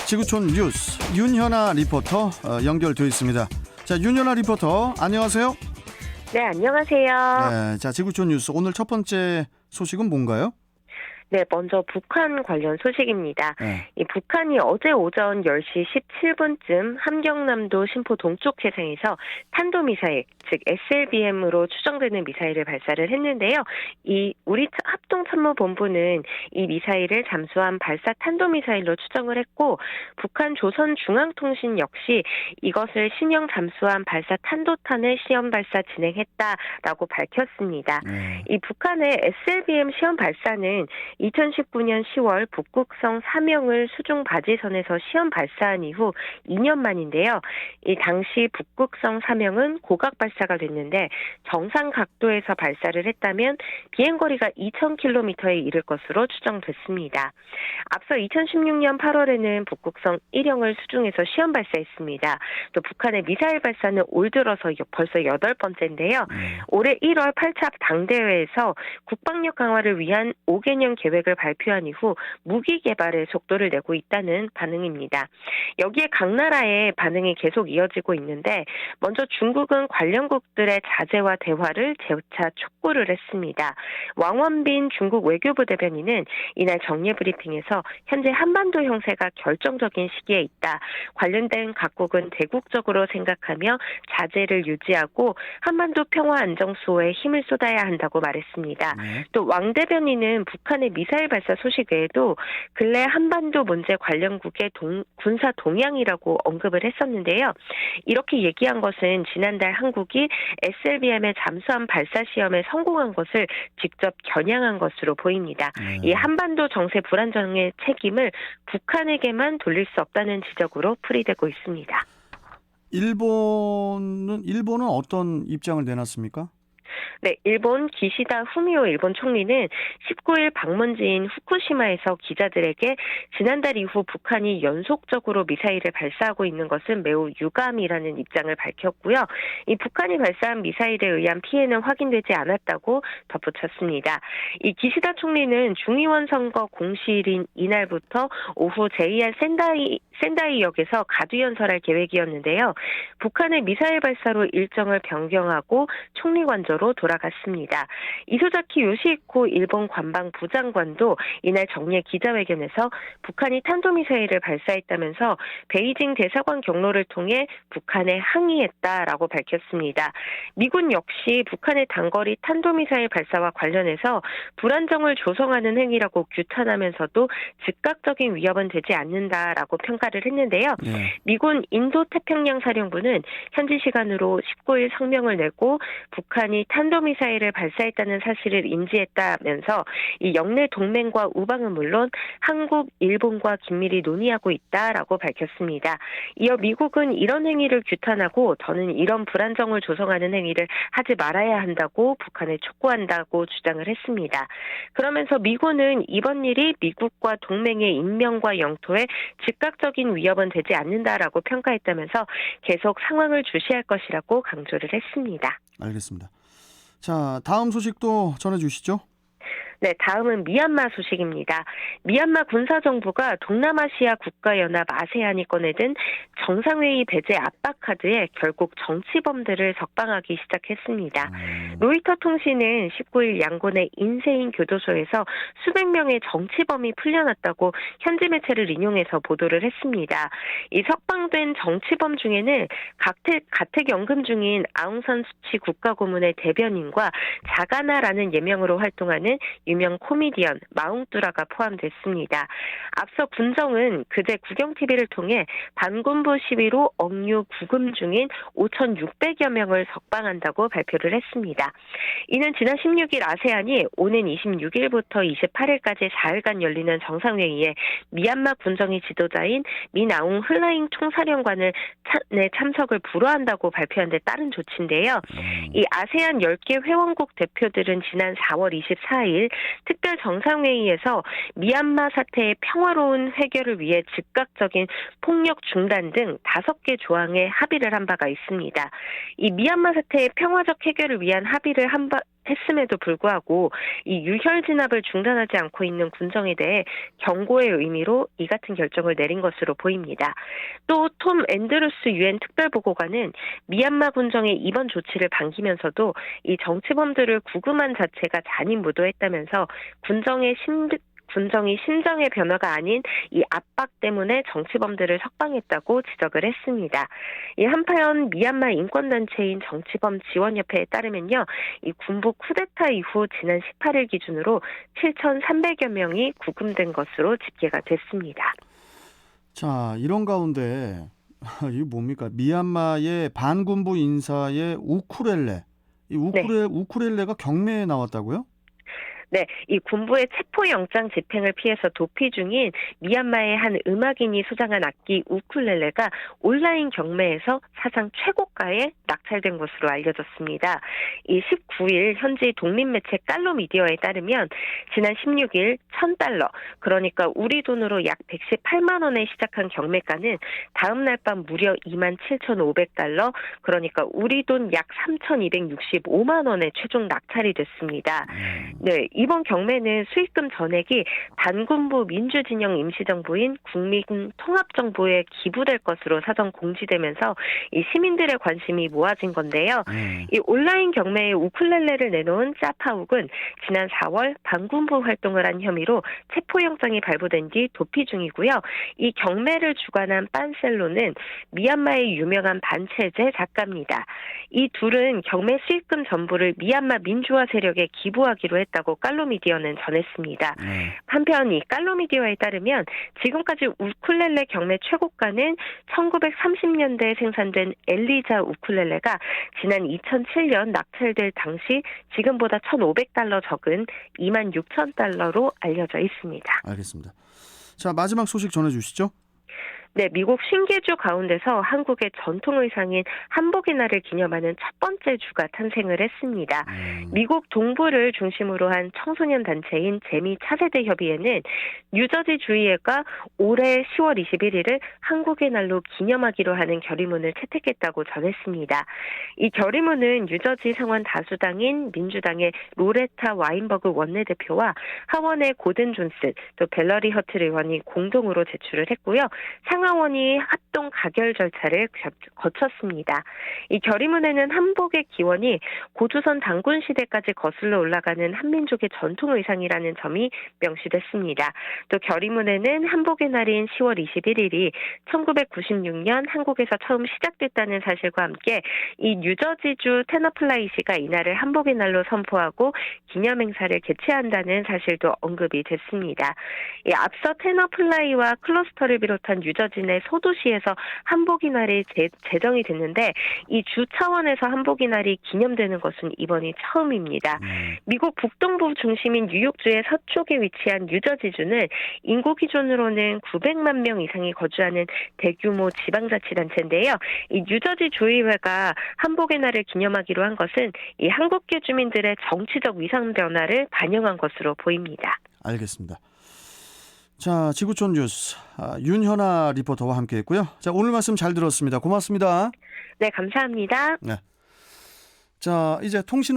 지구촌 뉴스 윤현아 리포터 연결되어 있습니다. 자, 윤현아 리포터 안녕하세요. 네, 안녕하세요. 네, 자, 지구촌 뉴스 오늘 첫 번째 소식은 뭔가요? 네, 먼저 북한 관련 소식입니다. 네. 이 북한이 어제 오전 10시 17분쯤 함경남도 신포 동쪽 해상에서 탄도미사일, 즉 SLBM으로 추정되는 미사일을 발사를 했는데요. 우리 합동참모본부는 이 미사일을 잠수함 발사 탄도미사일로 추정을 했고, 북한 조선중앙통신 역시 이것을 신형 잠수함 발사 탄도탄을 시험 발사 진행했다라고 밝혔습니다. 이 북한의 SLBM 시험 발사는 2019년 10월 북극성 사명을 수중 바지선에서 시험 발사한 이후 2년 만인데요. 이 당시 북극성 사명은 고각 발사가 됐는데 정상 각도에서 발사를 했다면 비행거리가 2,000km에 이를 것으로 추정됐습니다. 앞서 2016년 8월에는 북극성 1형을 수중에서 시험 발사했습니다. 또 북한의 미사일 발사는 올 들어서 벌써 8번째인데요. 올해 1월 8차 당대회에서 국방력 강화를 위한 5개년 계획을 발표한 이후 무기 개발에 속도를 내고 있다는 반응입니다. 여기에 각 나라의 반응이 계속 이어지고 있는데 먼저 중국은 관련국들의 자제와 대화를 재차 촉구를 했습니다. 왕원빈 중국 외교부 대변인은 이날 정례 브리핑에서 현재 한반도 형세가 결정적인 시기에 있다. 관련된 각국은 대국적으로 생각하며 자제를 유지하고 한반도 평화 안정 수호에 힘을 쏟아야 한다고 말했습니다. 또 왕 대변인은 북한의 미사일 발사 소식 외에도 근래 한반도 문제 관련국의 군사 동향이라고 언급을 했었는데요. 이렇게 얘기한 것은 지난달 한국이 SLBM의 잠수함 발사 시험에 성공한 것을 직접 겨냥한 것으로 보입니다. 이 한반도 정세 불안정의 책임을 북한에게만 돌릴 수 없다는 지적으로 풀이되고 있습니다. 일본은 어떤 입장을 내놨습니까? 네, 일본 기시다 후미오 일본 총리는 19일 방문지인 후쿠시마에서 기자들에게 지난달 이후 북한이 연속적으로 미사일을 발사하고 있는 것은 매우 유감이라는 입장을 밝혔고요. 이 북한이 발사한 미사일에 의한 피해는 확인되지 않았다고 덧붙였습니다. 이 기시다 총리는 중의원 선거 공시일인 이날부터 오후 JR 센다이역에서 가두연설할 계획이었는데요. 북한의 미사일 발사로 일정을 변경하고 총리 관저로 돌아갔습니다. 이소자키 요시히코 일본 관방부 장관도 이날 정례 기자회견에서 북한이 탄도미사일을 발사했다면서 베이징 대사관 경로를 통해 북한에 항의했다라고 밝혔습니다. 미군 역시 북한의 단거리 탄도미사일 발사와 관련해서 불안정을 조성하는 행위라고 규탄하면서도 즉각적인 위협은 되지 않는다라고 평가를 했는데요. 미군 인도태평양 사령부는 현지 시간으로 19일 성명을 내고 북한이 탄도미사일을 발사했다는 사실을 인지했다면서 이 영내 동맹과 우방은 물론 한국, 일본과 긴밀히 논의하고 있다라고 밝혔습니다. 이어 미국은 이런 행위를 규탄하고 더는 이런 불안정을 조성하는 행위를 하지 말아야 한다고 북한에 촉구한다고 주장을 했습니다. 그러면서 미군은 이번 일이 미국과 동맹의 인명과 영토에 즉각적인 위협은 되지 않는다라고 평가했다면서 계속 상황을 주시할 것이라고 강조를 했습니다. 알겠습니다. 자, 다음 소식도 전해주시죠. 네, 다음은 미얀마 소식입니다. 미얀마 군사정부가 동남아시아 국가연합 아세안이 꺼내든 정상회의 배제 압박 카드에 결국 정치범들을 석방하기 시작했습니다. 로이터 통신은 19일 양곤의 인세인 교도소에서 수백 명의 정치범이 풀려났다고 현지 매체를 인용해서 보도를 했습니다. 이 석방된 정치범 중에는 가택연금 중인 아웅산 수치 국가고문의 대변인과 자가나라는 예명으로 활동하는 유명 코미디언 마웅뚜라가 포함됐습니다. 앞서 군정은 그제 국영TV를 통해 반군부 시위로 억류 구금 중인 5,600여 명을 석방한다고 발표를 했습니다. 이는 지난 16일 아세안이 오는 26일부터 28일까지 4일간 열리는 정상회의에 미얀마 군정의 지도자인 민아웅 흘라잉 총사령관을 참석을 불허한다고 발표한 데 따른 조치인데요. 이 아세안 10개 회원국 대표들은 지난 4월 24일 특별 정상회의에서 미얀마 사태의 평화로운 해결을 위해 즉각적인 폭력 중단 등 5개 조항에 합의를 한 바가 있습니다. 이 미얀마 사태의 평화적 해결을 위한 합의를 했음에도 불구하고 이 유혈 진압을 중단하지 않고 있는 군정에 대해 경고의 의미로 이 같은 결정을 내린 것으로 보입니다. 또 톰 앤드루스 유엔 특별보고관은 미얀마 군정의 이번 조치를 반기면서도 이 정치범들을 구금한 자체가 잔인무도했다면서 군정이 심정의 변화가 아닌 이 압박 때문에 정치범들을 석방했다고 지적을 했습니다. 이 한편 미얀마 인권단체인 정치범 지원협회에 따르면요, 이 군부 쿠데타 이후 지난 18일 기준으로 7,300여 명이 구금된 것으로 집계가 됐습니다. 자, 이런 가운데 이게 뭡니까? 미얀마의 반군부 인사의 우쿠렐레. 우쿠렐레가 경매에 나왔다고요? 네, 이 군부의 체포영장 집행을 피해서 도피 중인 미얀마의 한 음악인이 소장한 악기 우쿨렐레가 온라인 경매에서 사상 최고가에 낙찰된 것으로 알려졌습니다. 이 19일 현지 독립매체 깔로미디어에 따르면 지난 16일 $1,000, 그러니까 우리 돈으로 약 118만 원에 시작한 경매가는 다음 날 밤 무려 $27,500, 그러니까 우리 돈 약 3,265만 원에 최종 낙찰이 됐습니다. 네, 이번 경매는 수익금 전액이 반군부 민주진영 임시정부인 국민통합정부에 기부될 것으로 사전 공지되면서 이 시민들의 관심이 모아진 건데요. 이 온라인 경매에 우쿨렐레를 내놓은 짜파욱은 지난 4월 반군부 활동을 한 혐의로 체포영장이 발부된 뒤 도피 중이고요. 이 경매를 주관한 빤셀로는 미얀마의 유명한 반체제 작가입니다. 이 둘은 경매 수익금 전부를 미얀마 민주화 세력에 기부하기로 했다고 깔로미디어는 전했습니다. 한편 이 깔로미디어에 따르면 지금까지 우쿨렐레 경매 최고가는 1930년대에 생산된 엘리자 우쿨렐레가 지난 2007년 낙찰될 당시 지금보다 $1,500 적은 $26,000로 알려져 있습니다. 알겠습니다. 자, 마지막 소식 전해주시죠. 네, 미국 신계주 가운데서 한국의 전통 의상인 한복의 날을 기념하는 첫 번째 주가 탄생을 했습니다. 미국 동부를 중심으로 한 청소년 단체인 재미 차세대 협의회는 뉴저지 주의회가 올해 10월 21일을 한국의 날로 기념하기로 하는 결의문을 채택했다고 전했습니다. 이 결의문은 뉴저지 상원 다수당인 민주당의 로레타 와인버그 원내대표와 하원의 고든 존슨, 또 벨러리 허틀 의원이 공동으로 제출을 했고요. 상하원이 합동 가결 절차를 거쳤습니다. 이 결의문에는 한복의 기원이 고조선 단군 시대까지 거슬러 올라가는 한민족의 전통 의상이라는 점이 명시됐습니다. 또 결의문에는 한복의 날인 10월 21일이 1996년 한국에서 처음 시작됐다는 사실과 함께 이 뉴저지주 테너플라이시가 이날을 한복의 날로 선포하고 기념행사를 개최한다는 사실도 언급이 됐습니다. 앞서 테너플라이와 클러스터를 비롯한 뉴저지 내 소도시에서 한복의 날이 제정이 됐는데 이 주 차원에서 한복의 날이 기념되는 것은 이번이 처음입니다. 미국 북동부 중심인 뉴욕주의 서쪽에 위치한 뉴저지주는 인구 기준으로는 900만 명 이상이 거주하는 대규모 지방자치단체인데요. 이 뉴저지 주의회가 한복의 날을 기념하기로 한 것은 이 한국계 주민들의 정치적 위상 변화를 반영한 것으로 보입니다. 알겠습니다. 자, 지구촌 뉴스 윤현아 리포터와 함께했고요. 자, 오늘 말씀 잘 들었습니다. 고맙습니다. 네, 감사합니다. 네. 자, 이제 통신